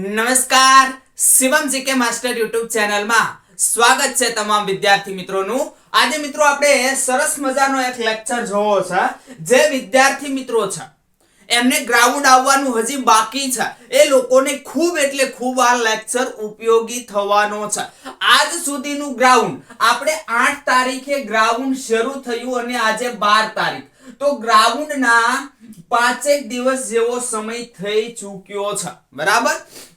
નમસ્કાર Shivam GK master YouTube ચેનલમાં સ્વાગત છે તમામ વિદ્યાર્થી મિત્રોનું। આજે મિત્રો આપણે સરસ મજાનો એક લેક્ચર જોવો છે। જે વિદ્યાર્થી મિત્રો છે એમને ગ્રાઉન્ડ આવવાનું હજી બાકી છે એ લોકોને ખૂબ એટલે ખૂબ આ લેક્ચર ઉપયોગી થવાનો છે। આજ સુધીનું ગ્રાઉન્ડ આપણે 8 તારીખે ગ્રાઉન્ડ શરૂ થયું અને આજે 12 તારીખ, તો ગ્રાઉન્ડ ના 5 દિવસ જેવો સમય થઈ ચૂક્યો છે, બરાબર।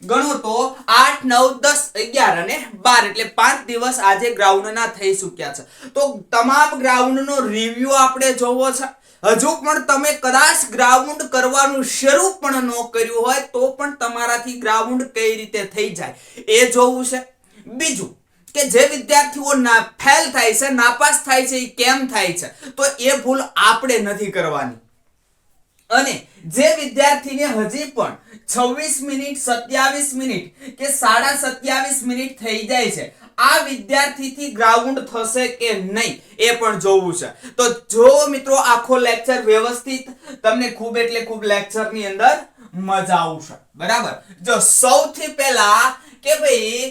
ગણો તો 8 9 10 11 અને 12 એટલે 5 દિવસ આજે ગ્રાઉન્ડ ના થઈ ચૂક્યા છે। તો તમામ ગ્રાઉન્ડ નો રિવ્યુ આપણે જોવો છે। હજુ પણ તમે કદાચ ગ્રાઉન્ડ કરવાનું શરૂ પણ ન કર્યું હોય તો પણ તમારાથી ગ્રાઉન્ડ કઈ રીતે થઈ જાય એ જોવું છે। બીજું કે જે વિદ્યાર્થીઓ ફેલ થાય છે, નાપાસ થાય છે, એ કેમ થાય છે, તો એ ભૂલ આપણે નથી કરવાની। અને જે વિદ્યાર્થીને હજી પણ 26 મિનિટ 27 મિનિટ કે 27.5 મિનિટ થઈ જાય છે, આ વિદ્યાર્થીથી ગ્રાઉન્ડ થશે કે નહીં એ પણ જોવું છે। તો જો મિત્રો આખો લેક્ચર વ્યવસ્થિત, તમને ખૂબ એટલે ખૂબ લેક્ચરની અંદર મજા આવશે, બરાબર। જો સૌથી પહેલા કે ભાઈ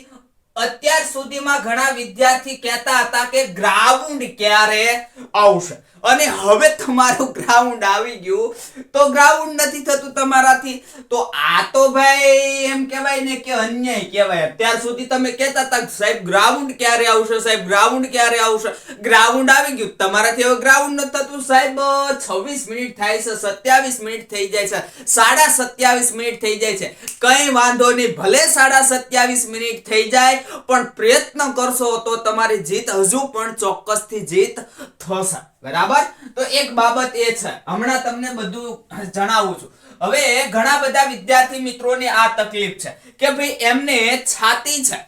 અત્યાર સુધીમાં ઘણા વિદ્યાર્થી કહેતા હતા કે ગ્રાઉન્ડ ક્યારે આવશે, અને હવે તમારું ગ્રાઉન્ડ આવી ગયું તો ગ્રાઉન્ડ નથી થતું તમારાથી, તો આ તો ભાઈ એમ કહેવાય ને કે અન્યાય કહેવાય। અત્યાર સુધી તમે કહેતા હતા સાહેબ ગ્રાઉન્ડ ક્યારે આવશે, સાહેબ ગ્રાઉન્ડ ક્યારે આવશે, ગ્રાઉન્ડ આવી ગયું તમારાથી હવે ગ્રાઉન્ડ નથી થતું સાહેબ। 26 મિનિટ થાય છે, 27 મિનિટ થઈ જાય છે, 27.5 મિનિટ થઈ જાય છે, કઈ વાંધો નહીં, ભલે 27.5 મિનિટ થઈ જાય પણ પ્રયત્ન કરશો તો તમારી જીત હજુ પણ ચોક્કસથી જીત થશે, બરાબર। તો એક બાબત એ છે, હમણાં તમને બધું જણાવું છું। હવે ઘણા બધા વિદ્યાર્થી મિત્રોને આ તકલીફ છે કે ભાઈ એમને છાતી છે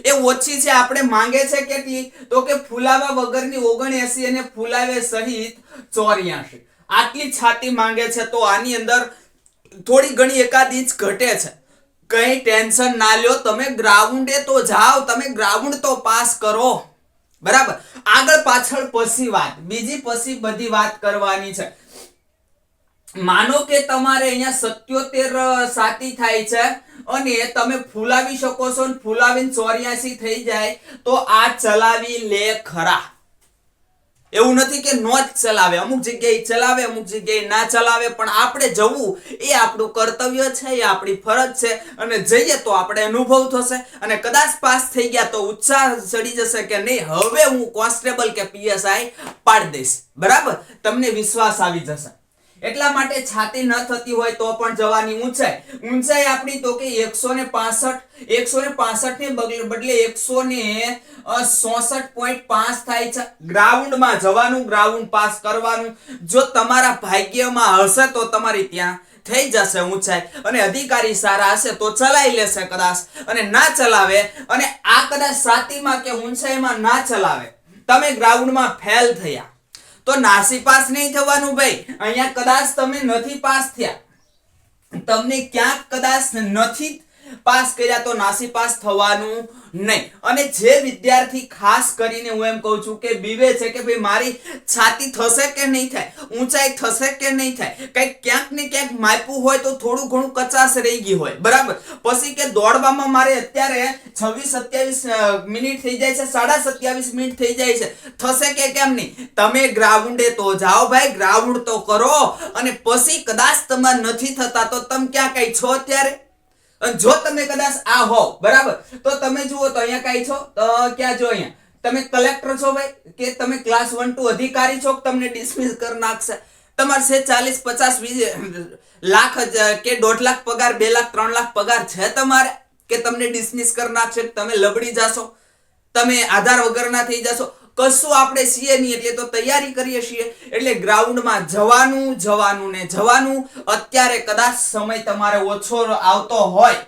એ ઓછી છે, આપણે માંગે છે કેટલી, તો કે ફુલાવા વગરની 79 અને ફુલાવે સહિત 84, આટલી છાતી માંગે છે। તો આની અંદર થોડી ઘણી એકાદ ઇંચ ઘટે છે, કઈ ટેન્શન ના લ્યો, તમે ગ્રાઉન્ડે તો જાઓ, તમે ગ્રાઉન્ડ તો પાસ કરો, બરાબર। આગળ પાછળ પછી વાત, બીજી પછી બધી વાત કરવાની છે। માનો કે તમારે અહીંયા 77 છાતી થાય છે અને તમે ફૂલાવી શકો છો ને ફૂલાવીને 84 થઈ જાય તો આ ચલાવી લે ખરા, એવું નથી કે નો જ ચલાવે, અમુક જગ્યાએ ચલાવે, અમુક જગ્યાએ ના ચલાવે, પણ આપણે જવું એ આપણું કર્તવ્ય છે, એ આપણી ફરજ છે, અને જઈએ તો આપણે અનુભવ થશે, અને કદાચ પાસ થઈ ગયા તો ઉત્સાહ ચડી જશે કે નહીં હવે હું કોન્સ્ટેબલ કે પીએસઆઈ પાડી દઈશ, બરાબર, તમને વિશ્વાસ આવી જશે। એટલા માટે છાતી ન થતી હોય તો પણ જવાની। ઊંચાઈ આપણી તો કે 165 ને બદલે 166.5 થાય છે। ગ્રાઉન્ડમાં જવાનું, ગ્રાઉન્ડ પાસ કરવાનું, જો તમારા ભાગ્યમાં હશે તો તમારી ત્યાં થઈ જશે ઊંચાઈ, અને અધિકારી સારા હશે તો ચલાવી લેશે કદાચ, અને ના ચલાવે અને આ કદાચ છાતીમાં કે ઊંચાઈમાં ના ચલાવે, તમે ગ્રાઉન્ડમાં ફેલ થયા તો નાસીપાસ નહીં થવાનું ભાઈ। અહીંયા કદાચ તમે નથી પાસ થયા, તમને ક્યાંક કદાચ નથી પાસ કર્યા તો નાસીપાસ થવાનું નહીં। અને જે વિદ્યાર્થી ખાસ કરીને હું એમ કહું છું કે બીવે છે કે ભાઈ મારી છાતી થશે કે નહીં થાય, ઊંચાઈ થશે કે નહીં થાય, કઈ ક્યાંક ને ક્યાંક માપ્યું હોય તો થોડું ઘણું કચાશ રહી ગઈ હોય, બરાબર, પછી કે દોડવામાં મારે અત્યારે 26-27 મિનિટ થઈ જાય છે, 27.5 મિનિટ થઈ જાય છે, થશે કે કેમ નહીં, તમે ગ્રાઉન્ડે તો જાઓ ભાઈ, ગ્રાઉન્ડ તો કરો, અને પછી કદાચ તમારે નથી થતા તો તમે ક્યાં કઈ છો અત્યારે, જો તમે કદાચ આ હો, બરાબર, તો તમે જુઓ તો અહીંયા કઈ છો, તો ક્યાં જો અહીંયા તમે કલેક્ટર છો ભાઈ, કે તમે ક્લાસ 1 2 અધિકારી છો, તમને ડિસમિસ કરી નાખશે, તમારે છે 40-50 લાખ કે 1.5 લાખ પગાર, 2 લાખ 3 લાખ પગાર છે તમારે, કે તમને ડિસમિસ કરી નાખશે, તમે લબડી જાશો, તમે આધાર વગરના થઈ જશો, કશું આપણે છીએ નહીં, એટલે તો તૈયારી કરીએ છીએ। એટલે ગ્રાઉન્ડમાં જવાનું ને જવાનું। અત્યારે કદાચ સમય તમારે ઓછો આવતો હોય,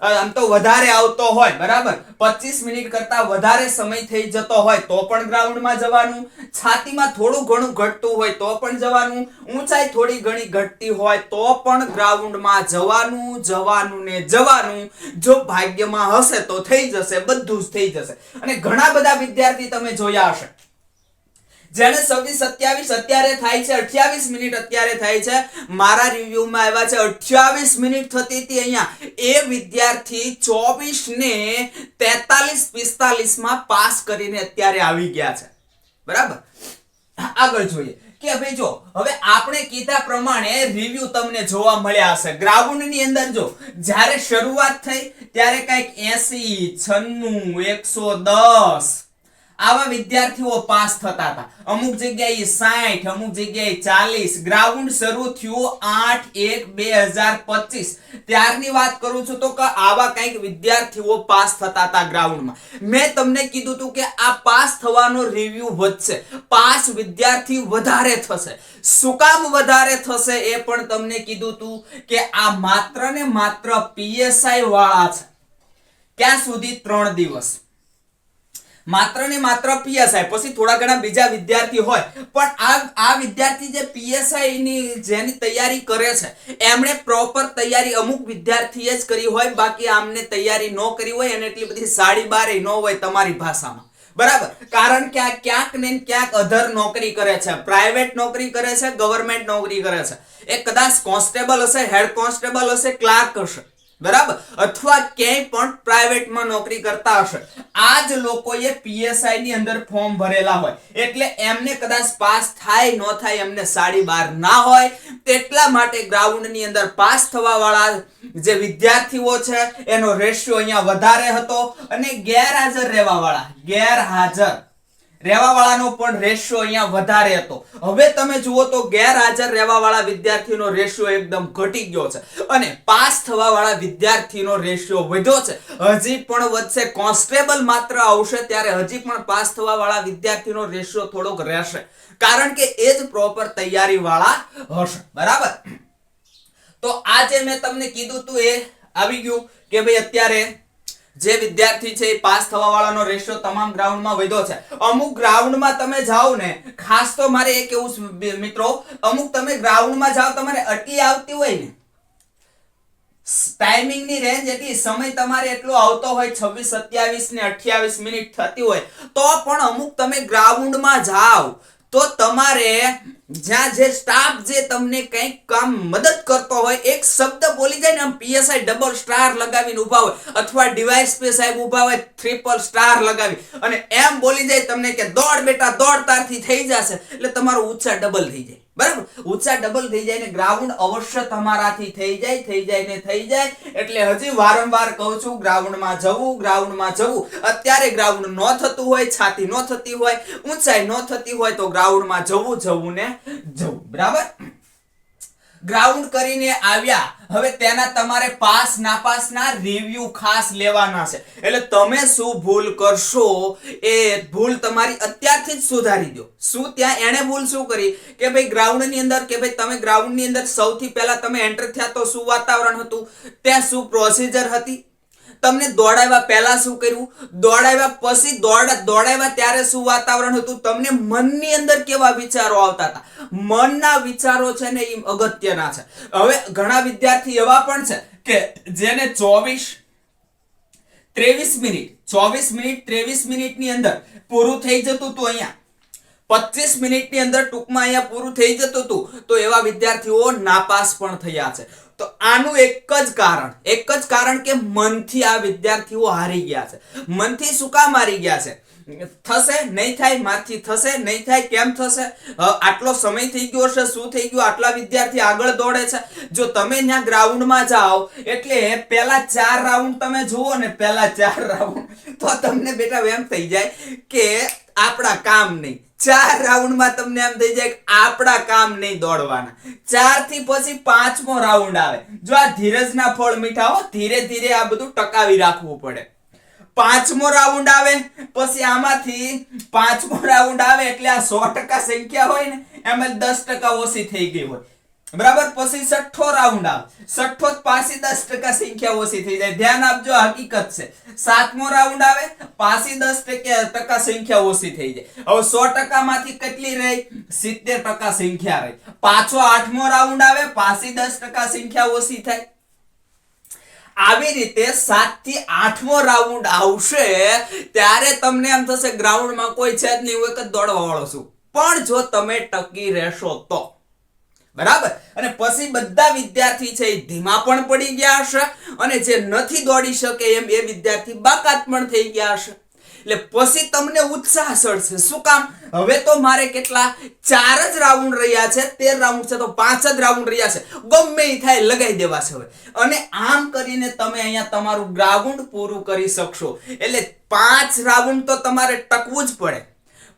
આમ તો વધારે આવતો હોય, બરાબર, 25 મિનિટ કરતા વધારે સમય થઈ જતો હોય તો પણ ગ્રાઉન્ડમાં જવાનું, છાતીમાં થોડું ઘણું ઘટતું હોય તો પણ જવાનું, ઊંચાઈ થોડી ઘણી ઘટતી હોય તો પણ ગ્રાઉન્ડમાં જવાનું ને જવાનું। જો ભાગ્યમાં હશે તો થઈ જશે, બધું જ થઈ જશે। અને ઘણા બધા વિદ્યાર્થી તમે જોયા હશે જેને 26 27 અત્યારે થાય છે, 28 મિનિટ અત્યારે થાય છે, મારા રિવ્યુમાં આવ્યા છે 28 મિનિટ થતી હતી અહીંયા, એ વિદ્યાર્થી 24 ને 43 45 માં પાસ કરીને અત્યારે આવી ગયા છે. બરાબર, આગળ જોઈએ કે ભાઈ જો હવે આપણે કીધા પ્રમાણે રિવ્યુ તમને જોવા મળ્યા હશે. ગ્રાઉન્ડ ની અંદર જો જ્યારે શરૂઆત થઈ ત્યારે કઈક 80 96 110 આવા વિદ્યાર્થીઓ પાસ થતા હતા. અમુક જગ્યાએ 60, અમુક જગ્યાએ 40. ગ્રાઉન્ડ શરૂ થયું 8/1/2025 ત્યારની વાત કરું છું તો કે આવા કંઈક વિદ્યાર્થીઓ પાસ થતા હતા ગ્રાઉન્ડમાં. મેં તમને કીધું હતું કે આ પાસ થવાનો રિવ્યુ વધશે, પાસ વિદ્યાર્થી વધારે થશે. શું કામ વધારે થશે એ પણ તમને કીધું હતું કે આ માત્ર ને માત્ર પીએસઆઈ વાળા છે. ક્યાં સુધી? 3 દિવસ. માત્ર ને માત્ર પીએસઆઈ, પછી થોડા ઘણા બીજા વિદ્યાર્થી હોય, પણ આ વિદ્યાર્થી જે પીએસઆઈ ની જેની તૈયારી કરે છે એમણે પ્રોપર તૈયારી અમુક વિદ્યાર્થીએ જ કરી હોય, બાકી આમને તૈયારી ન કરી હોય અને એટલી બધી સાડી બારી ન હોય તમારી ભાષામાં. બરાબર, કારણ કે આ ક્યાંક ને ક્યાંક અધર નોકરી કરે છે, પ્રાઇવેટ નોકરી કરે છે, ગવર્મેન્ટ નોકરી કરે છે. એ કદાચ કોન્સ્ટેબલ હશે, હેડ કોન્સ્ટેબલ હશે, ક્લાર્ક હશે, બરાબર, અથવા ક્યાંય પણ પ્રાઇવેટમાં નોકરી કરતા હશે. આ જ લોકોએ પીએસઆઈ ની અંદર ફોર્મ ભરેલા હોય, એટલે એમને કદાચ પાસ થાય ન થાય એમને સાડી બાર ના હોય. એટલા માટે ગ્રાઉન્ડ ની અંદર પાસ થવા વાળા જે વિદ્યાર્થીઓ છે એનો રેશિયો અહીંયા વધારે હતો, અને ગેરહાજર રહેવા વાળાનો પણ રેશિયો અહીંયા વધારે હતો. હવે તમે જુઓ તો ગેરહાજર રહેવા વાળા વિદ્યાર્થીનો રેશિયો એકદમ ઘટી ગયો છે, અને પાસ થવા વાળા વિદ્યાર્થીનો રેશિયો વધ્યો છે. હજી પણ વધશે. કોન્સ્ટેબલ માત્ર આવશે ત્યારે હજી પણ પાસ થવા વાળા વિદ્યાર્થીનો રેશિયો થોડોક રહેશે, કારણ કે એ જ પ્રોપર તૈયારી વાળા હશે. બરાબર, તો આજે મેં તમને કીધું તું એ આવી ગયું કે ભાઈ અત્યારે જે વિદ્યાર્થી છે એ પાસ થવા વાળાનો રેશિયો તમામ ગ્રાઉન્ડમાં વધ્યો છે. અમુક ગ્રાઉન્ડમાં તમે જાઓ ને, ખાસ તો મારે એ કેવું મિત્રો, અમુક તમે ગ્રાઉન્ડમાં જાઓ તમારે અટલી આવતી હોય ને, ટાઈમિંગ ની રેન્જ એટલી, સમય તમારે એટલો આવતો હોય 26 27 ને 28 મિનિટ થતી હોય, તો પણ અમુક તમે ગ્રાઉન્ડમાં જાઓ તો તમારે જ્યાં જે સ્ટાફ જે તમને કંઈક કામ મદદ કરતો હોય, એક શબ્દ બોલી જાય ને આમ પીએસઆઈ ડબલ સ્ટાર લગાવીને ઉભા હોય, અથવા ડીવાયએસપી સાહેબ ઉભા હોય ટ્રિપલ સ્ટાર લગાવી અને એમ બોલી જાય તમને કે દોડ બેટા દોડ, તારથી થઈ જશે, એટલે તમારો ઉત્સાહ ડબલ થઈ જાય. બરાબર, ઉત્સાહ ડબલ થઈ જાય ને ગ્રાઉન્ડ અવશ્ય તમારાથી થઈ જાય. એટલે હજી વારંવાર કહું છું, ગ્રાઉન્ડમાં જવું. અત્યારે ગ્રાઉન્ડ ન થતું હોય, છાતી ન થતી હોય, ઊંચાઈ ન થતી હોય તો ગ્રાઉન્ડમાં જવું. બરાબર, ગ્રાઉન્ડ કરીને આવ્યા, હવે તેના તમારે પાસ નાપાસના રિવ્યુ ખાસ લેવાના છે. એટલે તમે શું ભૂલ કરશો એ ભૂલ તમારી અત્યારથી જ સુધારી દો. શું ત્યાં એને ભૂલ શું કરી કે ભાઈ ગ્રાઉન્ડ ની અંદર, કે ભાઈ તમે ગ્રાઉન્ડ ની અંદર સૌથી પહેલા તમે એન્ટર થયા તો શું વાતાવરણ હતું, ત્યાં શું પ્રોસિજર હતી, તમને દોડાવ્યા પહેલા શું કર્યું, દોડાવ્યા પછી દોડાવ્યા ત્યારે શું વાતાવરણ હતું, તમને મનની અંદર કેવા વિચારો આવતા હતા. મનના વિચારો છે ને એ અગત્યના છે. હવે ઘણા વિદ્યાર્થી એવા પણ છે કે જેને 24 23 મિનિટની અંદર પૂરું થઈ જતું હતું, અહીંયા 25 મિનિટની અંદર ટૂંકમાં અહીંયા પૂરું થઈ જતું હતું, તો એવા વિદ્યાર્થીઓ નાપાસ પણ થયા છે. તો આનું એક જ કારણ કે મનથી આ વિદ્યાર્થીઓ હારી ગયા છે. મનથી શું કામ હારી ગયા છે? થશે નહીં થાય, મારથી થશે નહીં થાય, કેમ થશે, આટલો સમય થઈ ગયો છે, શું થઈ ગયું, આટલા વિદ્યાર્થી આગળ દોડે છે. જો તમે ત્યાં ગ્રાઉન્ડમાં જાઓ એટલે પહેલા 4 રાઉન્ડ તમે જુઓ ને, પહેલા 4 રાઉન્ડ તો તમને બેટા એમ થઈ જાય કે આપણા કામ નહીં. 4 રાઉન્ડમાં તમને એમ થઈ જાય કે આપણા કામ નહીં દોડવાના. 4 થી પછી 5મો રાઉન્ડ આવે. જો આ ધીરજના ફળ મીઠા હો, ધીરે ધીરે આ બધું ટકાવી રાખવું પડે. 5મો રાઉન્ડ આવે પછી આમાંથી 5મો રાઉન્ડ આવે એટલે આ 100% સંખ્યા હોય ને એમાં 10% ઓછી થઈ ગઈ હોય. બરાબર, પછી 6થો રાઉન્ડ આવે, 6થો પાછી 10% સંખ્યા ઓછી થઈ જાય. ધ્યાન આપજો, હકીકત છે. 7મો રાઉન્ડ આવે પાછી 10% સંખ્યા ઓછી થઈ જાય. હવે 100% માંથી કેટલી રહી? 70% સંખ્યા રહી. પાછો 8મો રાઉન્ડ આવે પાછી 10% સંખ્યા ઓછી થાય. આવી રીતે 7 થી 8મો રાઉન્ડ આવશે ત્યારે તમને એમ થશે ગ્રાઉન્ડમાં કોઈ છે જ નહીં, હું એક જ દોડવા વાળો છું. પણ જો તમે ટકી રહેશો તો, બરાબર. અને પછી બધા વિદ્યાર્થી છે એ ધીમા પણ પડી ગયા હશે, અને જે નથી દોડી શકે એમ એ વિદ્યાર્થી બાકાત પણ થઈ ગયા હશે. એટલે પછી તમને ઉત્સાહ ચડશે. શું કામ? હવે તો મારે કેટલા 4 જ રાઉન્ડ રહ્યા છે, 13 રાઉન્ડ છે તો 5 જ રાઉન્ડ રહ્યા છે, ગમે એ થાય લગાઈ દેવા છે હવે. અને આમ કરીને તમે અહીંયા તમારું ગ્રાઉન્ડ પૂરું કરી શકશો. એટલે 5 રાઉન્ડ તો તમારે ટકવું જ પડે.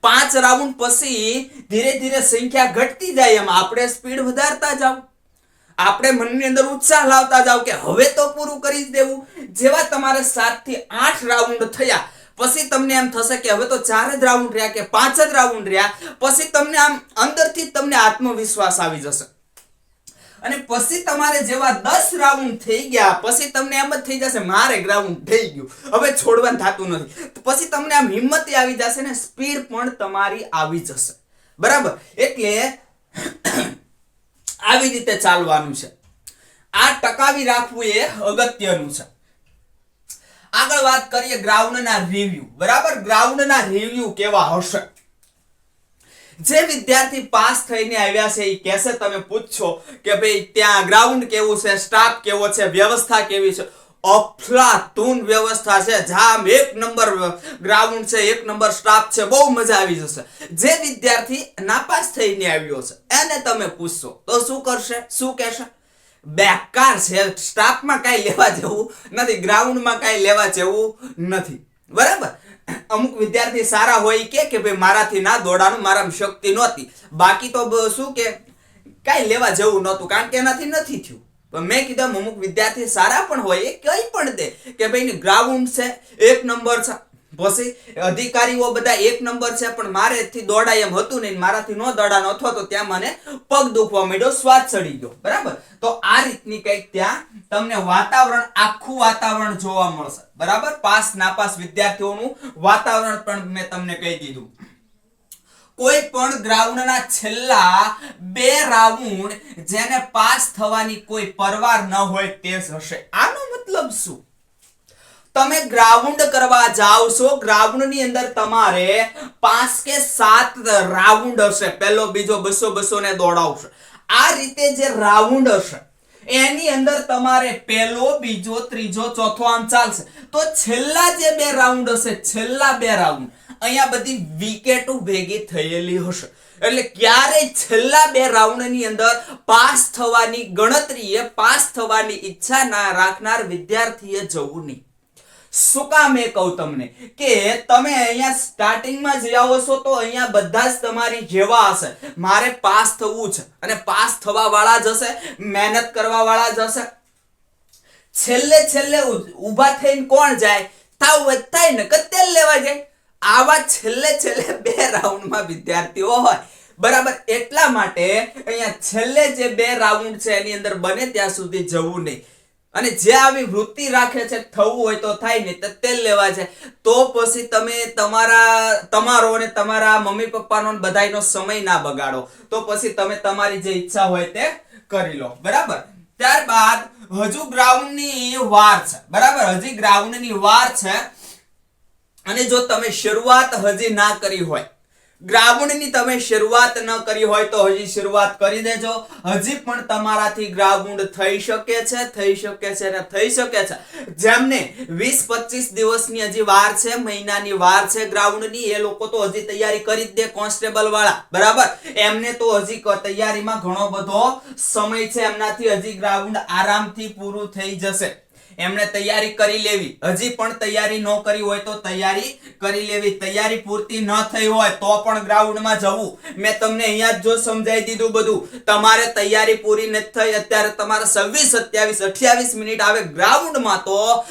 5 રાઉન્ડ પછી ધીરે ધીરે સંખ્યા ઘટતી જાય, એમ આપણે સ્પીડ વધારતા જાવ, આપણે મનની અંદર ઉત્સાહ લાવતા જાવ કે હવે તો પૂરું કરી જ દેવું. જેવા તમારે 7 થી 8 રાઉન્ડ થયા પછી તમને એમ થશે કે હવે તો 4 જ રાઉન્ડ રહ્યા કે 5 જ રાઉન્ડ રહ્યા, પછી તમને આમ અંદરથી તમને આત્મવિશ્વાસ આવી જશે. અને પછી તમારે જેવા 10 રાઉન્ડ થઈ ગયા પછી તમને એમ જ થઈ જશે મારે ગ્રાઉન્ડ થઈ ગયું, હવે છોડવાનું થતું નથી. પછી તમને આમ હિંમત આવી જશે ને સ્પીડ પણ તમારી આવી જશે, બરાબર. એટલે આવી રીતે ચાલવાનું છે. આ ટકાવી રાખવું એ અગત્યનું છે. આગળ વાત કરીએ ગ્રાઉન્ડના રિવ્યુ, બરાબર. ગ્રાઉન્ડના રિવ્યુ કેવા હશે? જે વિદ્યાર્થી પાસ થઈને આવ્યા છે એ કહેશે, તમે પૂછશો કે ભાઈ ત્યાં ગ્રાઉન્ડ કેવું છે, સ્ટાફ કેવો છે, વ્યવસ્થા કેવી છે? અફલાતૂન વ્યવસ્થા છે, જામ 1 નંબર ગ્રાઉન્ડ છે, 1 નંબર સ્ટાફ છે, બહુ મજા આવી જશે. જે વિદ્યાર્થી નાપાસ થઈને આવ્યો છે એને તમે પૂછશો તો શું કરશે, શું કહેશે? બેકાર છે, સ્ટાફમાં કાંઈ લેવા જેવું નથી, ગ્રાઉન્ડમાં કાંઈ લેવા જેવું નથી, બરાબર. અમુક વિદ્યાર્થી સારા હોય કે ભાઈ મારાથી ના દોડાનું, મારામાં શક્તિ નહોતી, બાકી તો શું કે કાંઈ લેવા જેવું નહોતું, કારણ કે એનાથી નથી થયું. પણ મેં કીધું અમુક વિદ્યાર્થી સારા પણ હોય, એ કઈ પણ દે કે ભાઈ ગ્રાઉન્ડ છે 1 નંબર છે, પછી અધિકારીઓ બધા 1 નંબર છે, પણ મારેથી દોડાય એમ હતું નહીં, મારાથી ન દોડાનો અથવા તો ત્યાં મને પગ દુખવા માંડ્યો, શ્વાસ ચડી ગયો, બરાબર. તો આ રીતની કંઈક ત્યાં તમને વાતાવરણ, આખું વાતાવરણ જોવા મળશે, બરાબર. પાસ નાપાસ વિદ્યાર્થીઓનું વાતાવરણ પણ મેં તમને કહી દીધું. કોઈ પણ ગ્રાઉન્ડના છેલ્લા 2 રાઉન્ડ જેને પાસ થવાની કોઈ પરવાર ન હોય તે જ હશે. આનો મતલબ શું? તમે ગ્રાઉન્ડ કરવા જાવ છો, ગ્રાઉન્ડની અંદર તમારે 5 કે 7 રાઉન્ડ હશે, પહેલો બીજો 200 ને દોડાવશે. આ રીતે જે રાઉન્ડ હશે એની અંદર તમારે પહેલો બીજો ત્રીજો ચોથો આમ ચાલશે. તો છેલ્લા જે 2 રાઉન્ડ હશે, છેલ્લા 2 રાઉન્ડ અહીંયા બધી વિકેટો ભેગી થયેલી હશે. એટલે ક્યારેય છેલ્લા 2 રાઉન્ડની અંદર પાસ થવાની ગણતરીએ, પાસ થવાની ઈચ્છા ના રાખનાર વિદ્યાર્થીએ જવું નહીં. શું કામ એ કહું તમને કે તમે અહીંયા સ્ટાર્ટિંગમાં જ આવો છો તો અહીંયા બધા જ તમારી જેવા હશે, મારે પાસ થવું છે, અને પાસ થવા વાળા જ હશે, મહેનત કરવા વાળા જ હશે. છેલ્લે ઊભા થઈને કોણ જાય? થાવ થાય ને કતેલ લેવા જાય. આવા છેલ્લે 2 રાઉન્ડમાં વિદ્યાર્થીઓ હોય, બરાબર. એટલા માટે અહીંયા છેલ્લે જે 2 રાઉન્ડ છે એની અંદર બને ત્યાં સુધી જવું નહીં. અને જે આવી વૃત્તિ રાખે છે થવું હોય તો થાય, ને તેલ લેવા છે તો પછી તમે તમારો અને તમારા મમ્મી પપ્પાનો બધાયનો સમય ના બગાડો. તો પછી તમે તમારી જે ઈચ્છા હોય તે કરી લો, બરાબર. ત્યારબાદ હજુ ગ્રાઉન્ડની વાર છે, બરાબર. હજી ગ્રાઉન્ડની વાર છે. અને જો તમે શરૂઆત હજી ના કરી હોય, ગ્રાઉન્ડની તમે શરૂઆત ન કરી હોય તો હજી શરૂઆત કરી દેજો. હજી પણ તમારાથી ગ્રાઉન્ડ થઈ શકે છે, થઈ શકે છે અને થઈ શકે છે. જેમને 20-25 દિવસની હજી વાર છે, મહિનાની વાર છે ગ્રાઉન્ડની, એ લોકો તો હજી તૈયારી કરી જ દે, કોન્સ્ટેબલ વાળા, બરાબર. એમને તો હજી તૈયારીમાં ઘણો બધો સમય છે, એમનાથી હજી ગ્રાઉન્ડ આરામથી પૂરું થઈ જશે. એમણે તૈયારી કરી લેવી. હજી પણ તૈયારી ન કરી હોય તો તૈયારી કરી લેવી. તૈયારી પૂરતી ન થઈ હોય તો પણ ગ્રાઉન્ડમાં જવું. મેં તમને અહીંયા જ જો સમજાઈ દીધું બધું. તમારે તૈયારી પૂરી નથી થઈ, અત્યારે તમારે 26, 27, 28 મિનિટ આવે ગ્રાઉન્ડમાં, તો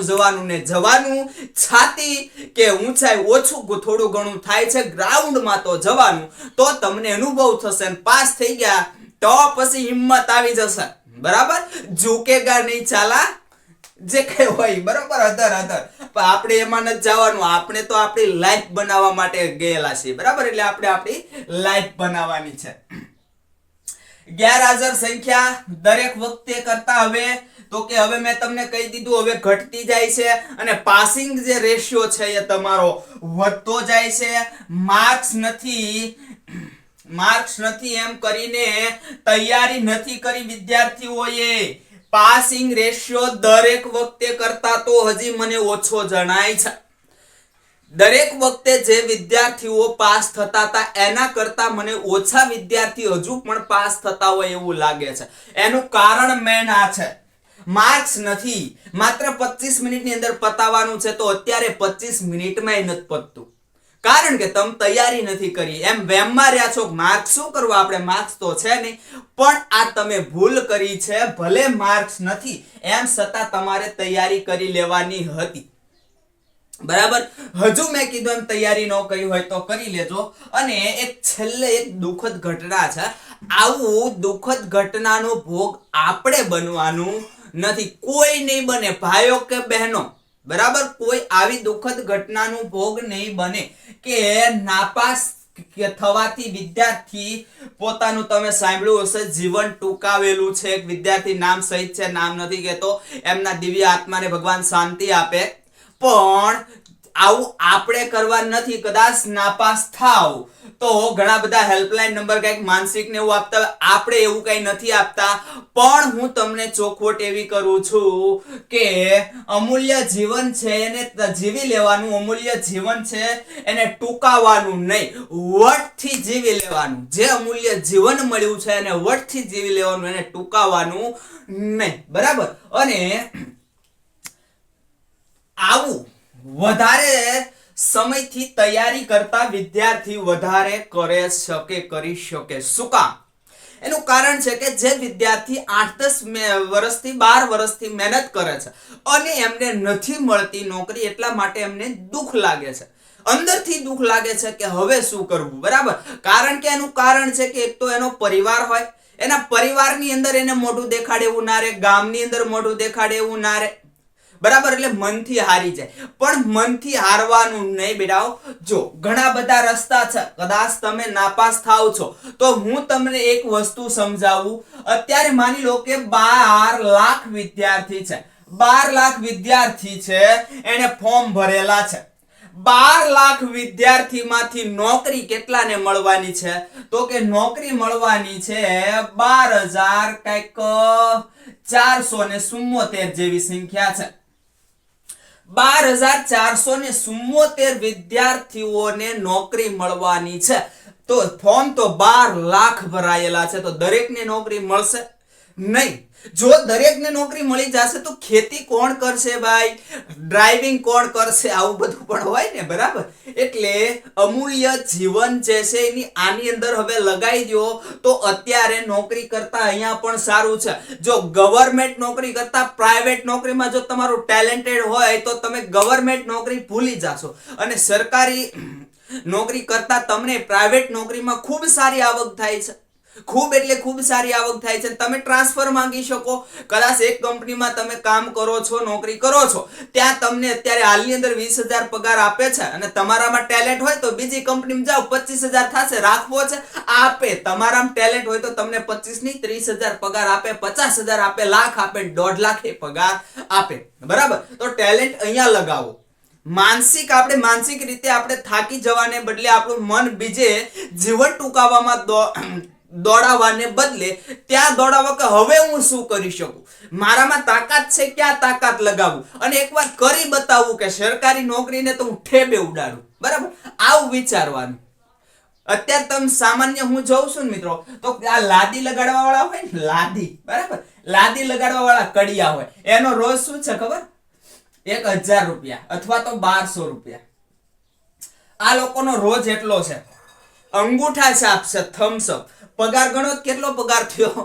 જવાનું ને જવાનું. છાતી કે ઊંચાઈ ઓછું થોડું ઘણું થાય છે, ગ્રાઉન્ડમાં તો જવાનું. તો તમને અનુભવ થશે, પાસ થઈ ગયા તો પછી હિંમત આવી જશે, બરાબર. ઝૂકેગા નહીં ચાલા, જે કઈ હોય, બરાબર. અધર પણ આપણે એમાં નથી જવાનું. આપણે તો આપણી લાઈફ બનાવવા માટે ગયેલા છીએ, બરાબર. એટલે આપણે આપણી લાઈફ બનાવવાની છે. ગેરહાજર સંખ્યા દરેક વખતે કરતા હવે તો કે હવે મેં તમને કહી દીધું હવે ઘટતી જાય છે અને પાસિંગ જે રેશિયો છે એ તમારો વધતો જાય છે. માર્ક્સ નથી એમ કરીને તૈયારી નથી કરી વિદ્યાર્થીઓએ. પાસિંગ રેશિયો દરેક વખતે કરતા તો હજી મને ઓછો જણાય છે. દરેક વખતે જે વિદ્યાર્થીઓ પાસ થતા હતા એના કરતા મને ઓછા વિદ્યાર્થી હજુ પણ પાસ થતા હોય એવું લાગે છે. એનું કારણ મેન આ છે, માર્ક્સ નથી. માત્ર 25 મિનિટની અંદર પતાવવાનું છે તો અત્યારે 25 મિનિટમાં નથી પતતું, કારણ કે તમે તૈયારી નથી કરી. એમ વેમમાં રહ્યા છો, માર્ક્સ શું કરવા, આપણે માર્ક્સ તો છે નહીં, પણ આ તમે ભૂલ કરી છે. ભલે માર્ક્સ નથી એમ છતાં તમારે તૈયારી કરી લેવાની હતી, બરાબર. હજુ મેં કીધું એમ તૈયારી ન કરી હોય તો કરી લેજો. અને એક છેલ્લે એક દુઃખદ ઘટના છે. આવું દુઃખદ ઘટનાનો ભોગ આપણે બનવાનું નથી, કોઈ નહીં બને, ભાઈઓ કે બહેનો, બરાબર. કોઈ આવી દુઃખદ ઘટનાનો ભોગ નહીં બને કે નાપાસ થવાથી વિદ્યાર્થી પોતાનું, તમે સાંભળ્યું હશે, જીવન ટૂંકાવેલું છે. એક વિદ્યાર્થી નામ સહિત છે, નામ નથી કહેતો, એમના દિવ્ય આત્માને ભગવાન શાંતિ આપે. પણ આવું આપણે કરવા નથી. કદાચ નાપાસ થાવ તો ઘણા બધા હેલ્પલાઇન નંબર કઈક માનસિક ને એવું આપતા હોય, આપણે એવું કઈ નથી આપતા. પણ હું તમને ચોખવટ એવી કરું છું કે અમૂલ્ય જીવન છે એને જીવી લેવાનું. અમૂલ્ય જીવન છે એને ટૂંકાવાનું નહીં, વટથી જીવી લેવાનું. જે અમૂલ્ય જીવન મળ્યું છે એને વટથી જીવી લેવાનું, એને ટૂંકાવાનું નહીં, બરાબર. અને આવું વધારે સમયથી તૈયારી કરતા વિદ્યાર્થી વધારે કરી શકે. શું કામ? એનું કારણ છે કે જે વિદ્યાર્થી 8-10 વર્ષથી 12 વર્ષથી મહેનત કરે છે અને એમને નથી મળતી નોકરી, એટલા માટે એમને દુઃખ લાગે છે, અંદરથી દુઃખ લાગે છે કે હવે શું કરવું, બરાબર. કારણ કે એનું કારણ છે કે એક તો એનો પરિવાર હોય, એના પરિવારની અંદર એને મોઢું દેખાડે એવું ના રહે, ગામની અંદર મોઢું દેખાડે એવું ના રહે, બરાબર. એટલે મનથી હારી જાય. પણ મનથી હારવાનું નહીં બેટાઓ. જો ઘણા બધા રસ્તા છે. કદાચ તમે નાપાસ થાવ છો તો હું તમને એક વસ્તુ સમજાવું. અત્યારે માની લો કે 12 લાખ વિદ્યાર્થી છે, 12 લાખ વિદ્યાર્થી છે, એને ફોર્મ ભરેલા છે. 12 લાખ વિદ્યાર્થીમાંથી નોકરી કેટલાને મળવાની છે? તો કે નોકરી મળવાની છે 12,000 કઈક 474 જેવી સંખ્યા છે. 12,474 વિદ્યાર્થીઓને નોકરી મળવાની છે. તો ફોર્મ તો 12 લાખ ભરાયેલા છે, તો દરેકને નોકરી મળશે નહીં. જો દરેકને નોકરી મળી જશે તો ખેતી કોણ કરશે ભાઈ, ડ્રાઇવિંગ કોણ કરશે, આવું બધું પણ હોય ને, બરાબર. એટલે અમૂલ્ય જીવન જે છે એની આની અંદર હવે લગાઈ દો તો અત્યારે નોકરી કરતા અહીંયા પણ સારું છે. જો ગવર્નમેન્ટ નોકરી કરતા પ્રાઇવેટ નોકરીમાં જો તમારું ટેલેન્ટેડ હોય તો તમે ગવર્નમેન્ટ નોકરી ભૂલી જાશો, અને સરકારી નોકરી કરતા તમને પ્રાઇવેટ નોકરીમાં ખૂબ સારી આવક થાય છે. ખૂબ એટલે ખૂબ સારી આવક થાય છે. તમે ટ્રાન્સફર માંગી શકો. કદાચ એક કંપનીમાં તમે કામ કરો છો, નોકરી કરો છો, ત્યાં તમને અત્યારે હાલની અંદર 20,000 પગાર આપે છે અને તમારામાં ટેલેન્ટ હોય તો બીજી કંપનીમાં જાઓ, 25,000 થશે, રાખવો છે આપે. તમારામાં ટેલેન્ટ હોય તો તમને 25 નહીં 30,000 પગાર આપે, 50,000 આપે, લાખ આપે, 1.5 લાખ પગાર આપે, બરાબર. તો ટેલેન્ટ અહીંયા લગાવો. માનસિક રીતે આપણે થાકી જવાને બદલે આપણું મન બીજે જીવન ટૂંકાવવામાં દોડાવવાને બદલે ત્યાં દોડાવો કે હવે હું શું કરી શકું, મારામાં તાકાત છે, ક્યાં તાકાત લગાવું, અને એકવાર કરી બતાવું કે સરકારી નોકરીને તો હું ઠેબે ઉડાડું, બરાબર. આવું વિચારવાનું. અત્યારે તમે સામાન્ય હું જોઉં છું ને મિત્રો, તો આ લાદી લગાડવા વાળા હોય ને, લાદી, બરાબર, લાદી લગાડવા વાળા કડિયા હોય, એનો રોજ શું છે ખબર? 1,000 રૂપિયા અથવા તો 1,200 રૂપિયા. આ લોકોનો રોજ એટલો છે. અંગૂઠા છાપ છે, થમ્સ અપ. પગાર ગણો કેટલો પગાર થયો,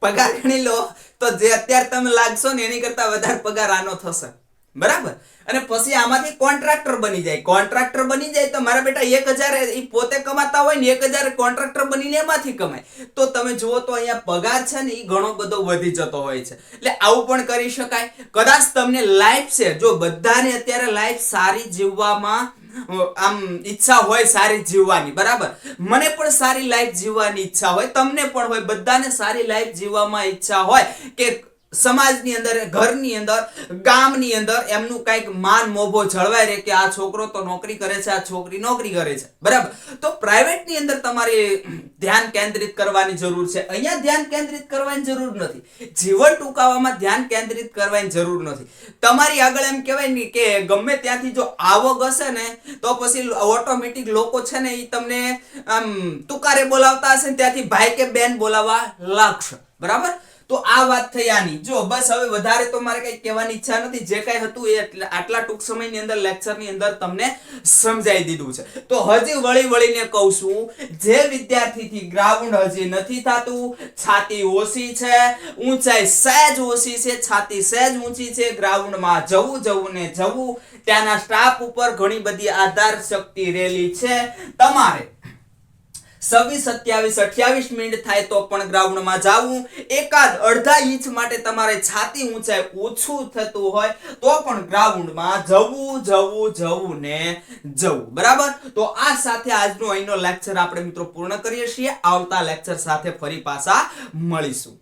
પગાર ગણી લો તો જે અત્યારે તમે લાગશો ને એની કરતા વધારે પગાર આનો થશે, બરાબર. અને પછી આમાંથી કોન્ટ્રાક્ટર બની જાય. કોન્ટ્રાક્ટર બની જાય તો મારા બેટા 1,000 એ પોતે કમાતા હોય ને 1,000 કોન્ટ્રાક્ટર બનીને એમાંથી કમાય. તો તમે જુઓ તો અહીંયા પગાર છે ને એ ઘણો બધો વધી જતો હોય છે. એટલે આવું પણ કરી શકાય. કદાચ તમને લાઈફ છે, જો બધાને અત્યારે લાઈફ સારી જીવવામાં આમ ઈચ્છા હોય, સારી જીવવાની, બરાબર. મને પણ સારી લાઈફ જીવવાની ઈચ્છા હોય, તમને પણ હોય, બધાને સારી લાઈફ જીવવામાં ઈચ્છા હોય કે સમાજની અંદર, ઘરની અંદર, ગામની અંદર એમનું કઈક માન મોભો જળવાઈ રહે કે આ છોકરો તો નોકરી કરે છે, આ છોકરી નોકરી કરે છે, બરાબર. તો પ્રાઇવેટ ની અંદર તમારે ધ્યાન કેન્દ્રિત કરવાની જરૂર છે. અહીંયા ધ્યાન કેન્દ્રિત કરવાની જરૂર નથી. જીવન ટૂંકાવવામાં ધ્યાન કેન્દ્રિત કરવાની જરૂર નથી. તમારી આગળ એમ કહેવાય ને કે ગમે ત્યાંથી જો આવક હશે ને તો પછી ઓટોમેટિક લોકો છે ને એ તમને આમ તુકારે બોલાવતા હશે ને ત્યાંથી ભાઈ કે બેન બોલાવવા લાગશે, બરાબર. તો આ વાત થઈ આની. જો બસ હવે વધારે તો મારે કઈ કહેવાની ઈચ્છા નથી. જે કઈ હતું એ આટલા ટૂંક સમયની અંદર લેક્ચરની અંદર તમને સમજાઈ દીધું છે. તો હજી વળીને કહું છું, જે વિદ્યાર્થીથી ગ્રાઉન્ડ હજી નથી થતું, છાતી ઓછી છે, ઊંચાઈ સહેજ ઓછી છે, છાતી સહેજ ઊંચી છે, ગ્રાઉન્ડમાં જવું ને જવું, ત્યાંના સ્ટાફ ઉપર ઘણી બધી આધાર શક્તિ રહેલી છે. તમારે 26, 27, 28 મિનિટ થાય તો પણ ગ્રાઉન્ડમાં જાવું. એકાદ અડધા ઇંચ માટે તમારે છાતી ઊંચાઈ ઓછું થતું હોય તો પણ ગ્રાઉન્ડમાં જવું ને જવું, બરાબર. તો આ સાથે આજનો અહીંનો લેક્ચર આપણે મિત્રો પૂર્ણ કરીએ છીએ. આવતા લેક્ચર સાથે ફરી પાછા મળીશું.